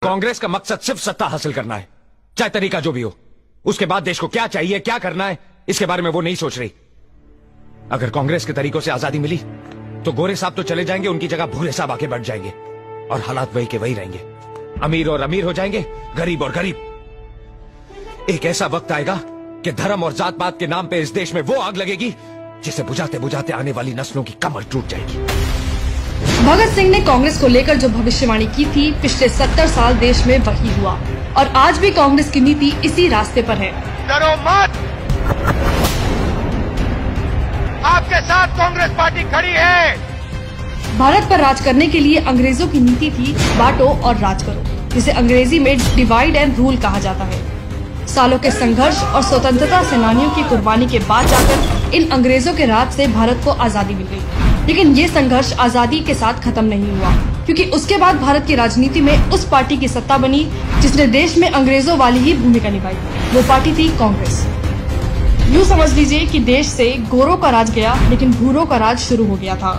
कांग्रेस का मकसद सिर्फ सत्ता हासिल करना है, चाहे तरीका जो भी हो। उसके बाद देश को क्या चाहिए, क्या करना है, इसके बारे में वो नहीं सोच रही। अगर कांग्रेस के तरीकों से आजादी मिली तो गोरे साहब तो चले जाएंगे, उनकी जगह भूरे साहब आके बैठ जाएंगे और हालात वही के वही रहेंगे। अमीर और अमीर हो जाएंगे, गरीब और गरीब। एक ऐसा वक्त आएगा कि धर्म और जात पात के नाम पे इस देश में वो आग लगेगी जिसे बुझाते बुझाते आने वाली नस्लों की कमर टूट जाएगी। भगत सिंह ने कांग्रेस को लेकर जो भविष्यवाणी की थी, पिछले 70 साल देश में वही हुआ और आज भी कांग्रेस की नीति इसी रास्ते पर है। डरो मत, आपके साथ कांग्रेस पार्टी खड़ी है। भारत पर राज करने के लिए अंग्रेजों की नीति थी बांटो और राज करो, जिसे अंग्रेजी में डिवाइड एंड रूल कहा जाता है। सालों के संघर्ष और स्वतंत्रता सेनानियों की कुर्बानी के बाद जाकर इन अंग्रेजों के राज से भारत को आजादी मिल गई। लेकिन ये संघर्ष आजादी के साथ खत्म नहीं हुआ, क्योंकि उसके बाद भारत की राजनीति में उस पार्टी की सत्ता बनी जिसने देश में अंग्रेजों वाली ही भूमिका निभाई। वो पार्टी थी कांग्रेस। यूँ समझ लीजिए कि देश से गोरों का राज गया, लेकिन भूरों का राज शुरू हो गया था।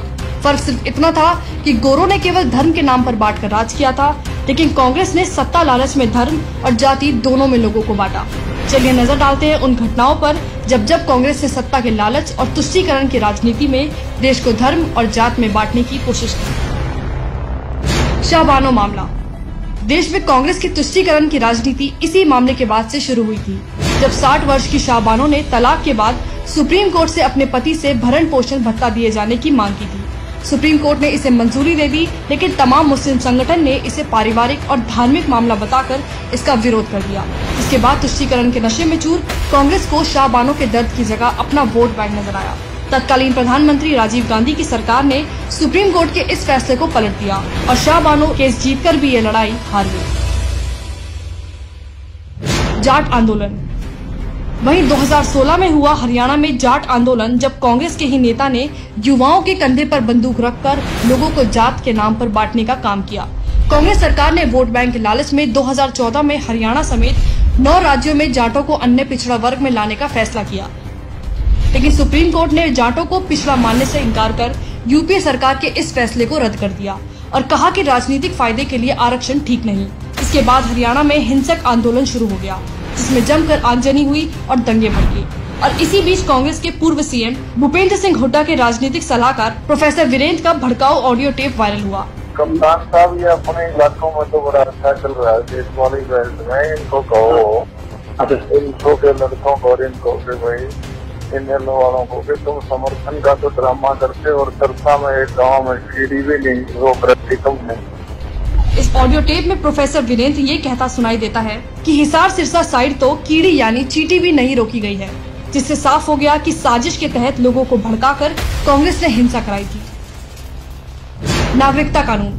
फर्क सिर्फ इतना था कि गोरों ने केवल धर्म के नाम पर बांटकर राज किया था, लेकिन कांग्रेस ने सत्ता लालच में धर्म और जाति दोनों में लोगों को बांटा। चलिए नजर डालते हैं उन घटनाओं पर जब कांग्रेस ने सत्ता के लालच और तुष्टीकरण की राजनीति में देश को धर्म और जात में बांटने की कोशिश की। शाहबानो मामला। देश में कांग्रेस की तुष्टीकरण की राजनीति इसी मामले के बाद से शुरू हुई थी, जब 60 वर्ष की शाहबानो ने तलाक के बाद सुप्रीम कोर्ट से अपने पति से भरण पोषण भत्ता दिए जाने की मांग की थी। सुप्रीम कोर्ट ने इसे मंजूरी दे दी, लेकिन तमाम मुस्लिम संगठन ने इसे पारिवारिक और धार्मिक मामला बताकर इसका विरोध कर दिया। इसके बाद तुष्टीकरण के नशे में चूर कांग्रेस को शाहबानो के दर्द की जगह अपना वोट बैंक नजर आया। तत्कालीन प्रधानमंत्री राजीव गांधी की सरकार ने सुप्रीम कोर्ट के इस फैसले को पलट दिया और शाहबानो केस जीतकर भी ये लड़ाई हार गई। जाट आंदोलन। वहीं 2016 में हुआ हरियाणा में जाट आंदोलन, जब कांग्रेस के ही नेता ने युवाओं के कंधे पर बंदूक रखकर लोगों को जात के नाम पर बांटने का काम किया। कांग्रेस सरकार ने वोट बैंक के लालच में 2014 में हरियाणा समेत 9 राज्यों में जाटों को अन्य पिछड़ा वर्ग में लाने का फैसला किया, लेकिन सुप्रीम कोर्ट ने जाटों को पिछड़ा मानने से इनकार कर यूपीए सरकार के इस फैसले को रद्द कर दिया और कहा कि राजनीतिक फायदे के लिए आरक्षण ठीक नहीं। इसके बाद हरियाणा में हिंसक आंदोलन शुरू हो गया, जिसमें जमकर आगजनी हुई और दंगे भड़के। और इसी बीच कांग्रेस के पूर्व सीएम भूपेंद्र सिंह हुड्डा के राजनीतिक सलाहकार प्रोफेसर वीरेंद्र का भड़काऊ ऑडियो टेप वायरल हुआ। कमदान साहब, ये अपने इलाकों में तो बड़ा अच्छा चल रहा है देश वाली बेल्ट में, इनको कहो, इनको के लड़कों को और इनको के भाई इन वालों को कि तुम समर्थन का तो ड्रामा करते और चर्चा में एक गाँव में सीढ़ी भी नहीं रोक रखी तुमने। इस ऑडियो टेप में प्रोफेसर वीरेंद्र ये कहता सुनाई देता है कि हिसार सिरसा साइड तो कीड़ी यानी चींटी भी नहीं रोकी गई है, जिससे साफ हो गया कि साजिश के तहत लोगों को भड़काकर कांग्रेस ने हिंसा कराई थी। नागरिकता कानून।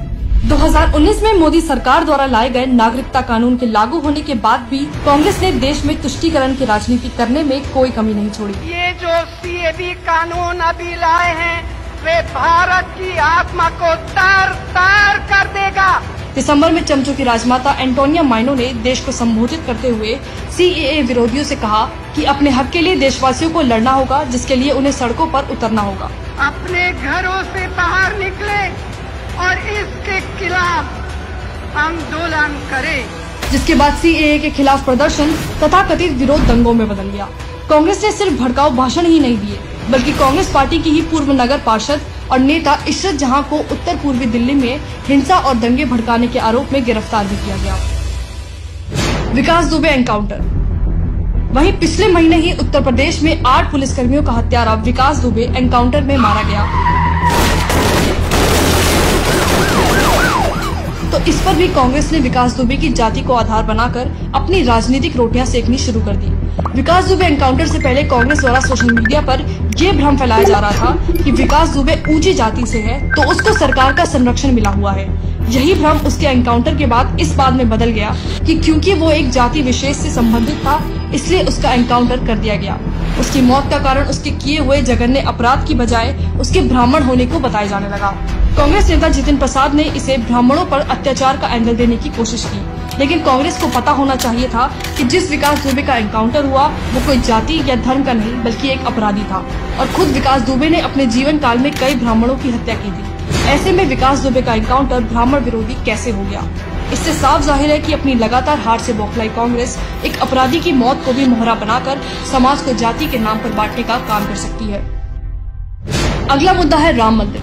2019 में मोदी सरकार द्वारा लाए गए नागरिकता कानून के लागू होने के बाद भी कांग्रेस ने देश में तुष्टीकरण की राजनीति करने में कोई कमी नहीं छोड़ी। ये जो सीएबी कानून अभी लाए हैं, वे भारत की आत्मा को तार तार कर देगा। दिसंबर में चमचों की राजमाता एंटोनिया माइनो ने देश को संबोधित करते हुए सीएए विरोधियों से कहा कि अपने हक के लिए देशवासियों को लड़ना होगा, जिसके लिए उन्हें सड़कों पर उतरना होगा। अपने घरों से बाहर निकले और इसके खिलाफ आंदोलन करें। जिसके बाद सीएए के खिलाफ प्रदर्शन तथा कथित विरोध दंगों में बदल गया। कांग्रेस ने सिर्फ भड़काऊ भाषण ही नहीं दिए, बल्कि कांग्रेस पार्टी की ही पूर्व नगर पार्षद और नेता इशरत जहां को उत्तर पूर्वी दिल्ली में हिंसा और दंगे भड़काने के आरोप में गिरफ्तार भी किया गया। विकास दुबे एनकाउंटर। वहीं पिछले महीने ही उत्तर प्रदेश में 8 पुलिसकर्मियों का हत्यारा विकास दुबे एनकाउंटर में मारा गया, तो इस पर भी कांग्रेस ने विकास दुबे की जाति को आधार बनाकर अपनी राजनीतिक रोटियां सेकनी शुरू कर दी। विकास दुबे एनकाउंटर से पहले कांग्रेस द्वारा सोशल मीडिया पर ये भ्रम फैलाया जा रहा था कि विकास दुबे ऊंची जाति से है, तो उसको सरकार का संरक्षण मिला हुआ है। यही भ्रम उसके एनकाउंटर के बाद इस बात में बदल गया कि क्योंकि वो एक जाति विशेष से संबंधित था, इसलिए उसका एनकाउंटर कर दिया गया। उसकी मौत का कारण उसके किए हुए जघन्य अपराध की बजाय उसके ब्राह्मण होने को बताया जाने लगा। कांग्रेस नेता जितिन प्रसाद ने इसे ब्राह्मणों पर अत्याचार का एंगल देने की कोशिश की, लेकिन कांग्रेस को पता होना चाहिए था कि जिस विकास दुबे का एनकाउंटर हुआ वो कोई जाति या धर्म का नहीं, बल्कि एक अपराधी था और खुद विकास दुबे ने अपने जीवन काल में कई ब्राह्मणों की हत्या की थी। ऐसे में विकास दुबे का एनकाउंटर ब्राह्मण विरोधी कैसे हो गया? इससे साफ जाहिर है कि अपनी लगातार हार से बौखलाई कांग्रेस एक अपराधी की मौत को भी मोहरा बनाकर समाज को जाति के नाम पर बांटने का काम कर सकती है। अगला मुद्दा है राम मंदिर,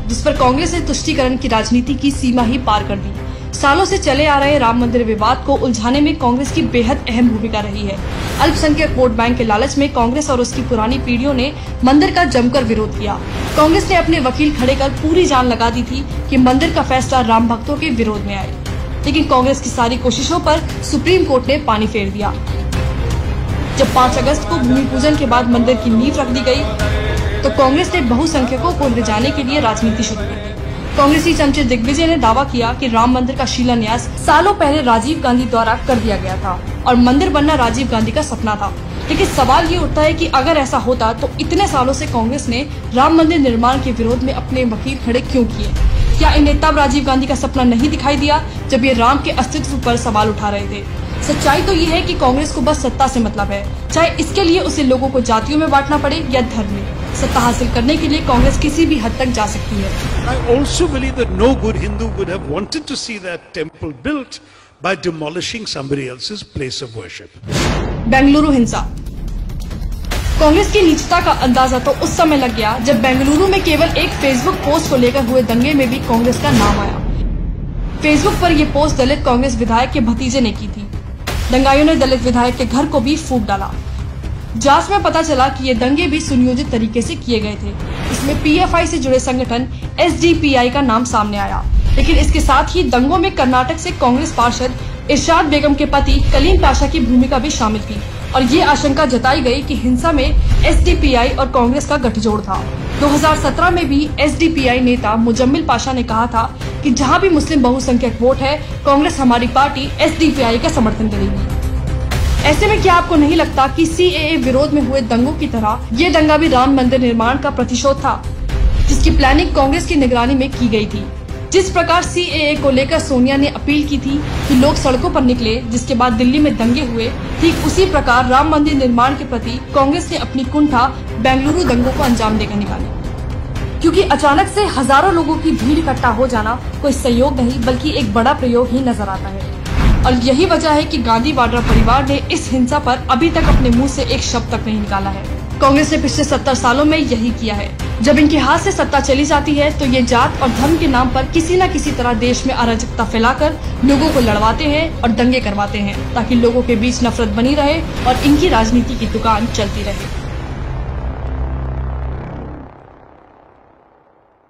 जिस पर कांग्रेस ने तुष्टीकरण की राजनीति की सीमा ही पार कर दी। सालों से चले आ रहे राम मंदिर विवाद को उलझाने में कांग्रेस की बेहद अहम भूमिका रही है। अल्पसंख्यक वोट बैंक के लालच में कांग्रेस और उसकी पुरानी पीढ़ियों ने मंदिर का जमकर विरोध किया। कांग्रेस ने अपने वकील खड़े कर पूरी जान लगा दी थी कि मंदिर का फैसला राम भक्तों के विरोध में आए, लेकिन कांग्रेस की सारी कोशिशों पर सुप्रीम कोर्ट ने पानी फेर दिया। जब 5 अगस्त को भूमि पूजन के बाद मंदिर की नींव रख दी गई, तो कांग्रेस ने बहुसंख्यकों को रिझाने के लिए राजनीति शुरू कर दी। कांग्रेसी चमचे दिग्विजय ने दावा किया कि राम मंदिर का शिलान्यास सालों पहले राजीव गांधी द्वारा कर दिया गया था और मंदिर बनना राजीव गांधी का सपना था। लेकिन सवाल ये उठता है कि अगर ऐसा होता तो इतने सालों से कांग्रेस ने राम मंदिर निर्माण के विरोध में अपने वकील खड़े क्यों किए? क्या इन्हें तब राजीव गांधी का सपना नहीं दिखाई दिया जब ये राम के अस्तित्व पर सवाल उठा रहे थे? सच्चाई तो ये है कि कांग्रेस को बस सत्ता से मतलब है, चाहे इसके लिए उसे लोगों को जातियों में बांटना पड़े या धर्म में। सत्ता हासिल करने के लिए कांग्रेस किसी भी हद तक जा सकती है। I also believe that no good Hindu would have wanted to see that temple built by demolishing somebody else's place of worship. Bengaluru हिंसा। कांग्रेस की नीचता का अंदाजा तो उस समय लग गया जब बेंगलुरु में केवल एक फेसबुक पोस्ट को लेकर हुए दंगे में भी कांग्रेस का नाम आया। फेसबुक पर यह पोस्ट दलित कांग्रेस विधायक के भतीजे ने की थी। दंगाइयों ने दलित विधायक के घर को भी फूंक डाला। जांच में पता चला कि ये दंगे भी सुनियोजित तरीके से किए गए थे। इसमें पीएफआई से जुड़े संगठन एसडीपीआई का नाम सामने आया, लेकिन इसके साथ ही दंगों में कर्नाटक से कांग्रेस पार्षद इरशाद बेगम के पति कलीम पाशा की भूमिका भी शामिल थी और ये आशंका जताई गई कि हिंसा में एसडीपीआई और कांग्रेस का गठजोड़ था। 2017 में भी एसडीपीआई नेता मुजम्मिल पाशा ने कहा था कि जहां भी मुस्लिम बहुसंख्यक वोट है, कांग्रेस हमारी पार्टी एसडीपीआई का समर्थन करेगी। ऐसे में क्या आपको नहीं लगता कि सीएए विरोध में हुए दंगों की तरह ये दंगा भी राम मंदिर निर्माण का प्रतिशोध था, जिसकी प्लानिंग कांग्रेस की निगरानी में की गई थी? जिस प्रकार सीएए को लेकर सोनिया ने अपील की थी कि लोग सड़कों पर निकले, जिसके बाद दिल्ली में दंगे हुए, ठीक उसी प्रकार राम मंदिर निर्माण के प्रति कांग्रेस ने अपनी कुंठा बेंगलुरु दंगों को अंजाम देकर निकाली। क्योंकि अचानक से हजारों लोगों की भीड़ इकट्ठा हो जाना कोई संयोग नहीं बल्कि एक बड़ा प्रयोग ही नजर आता है। और यही वजह है कि गांधी वाड्रा परिवार ने इस हिंसा पर अभी तक अपने मुंह से एक शब्द तक नहीं निकाला है। कांग्रेस ने पिछले 70 सालों में यही किया है। जब इनके हाथ से सत्ता चली जाती है तो ये जात और धर्म के नाम पर किसी न किसी तरह देश में अराजकता फैलाकर लोगों को लड़वाते हैं और दंगे करवाते हैं, ताकि लोगों के बीच नफरत बनी रहे और इनकी राजनीति की दुकान चलती रहे।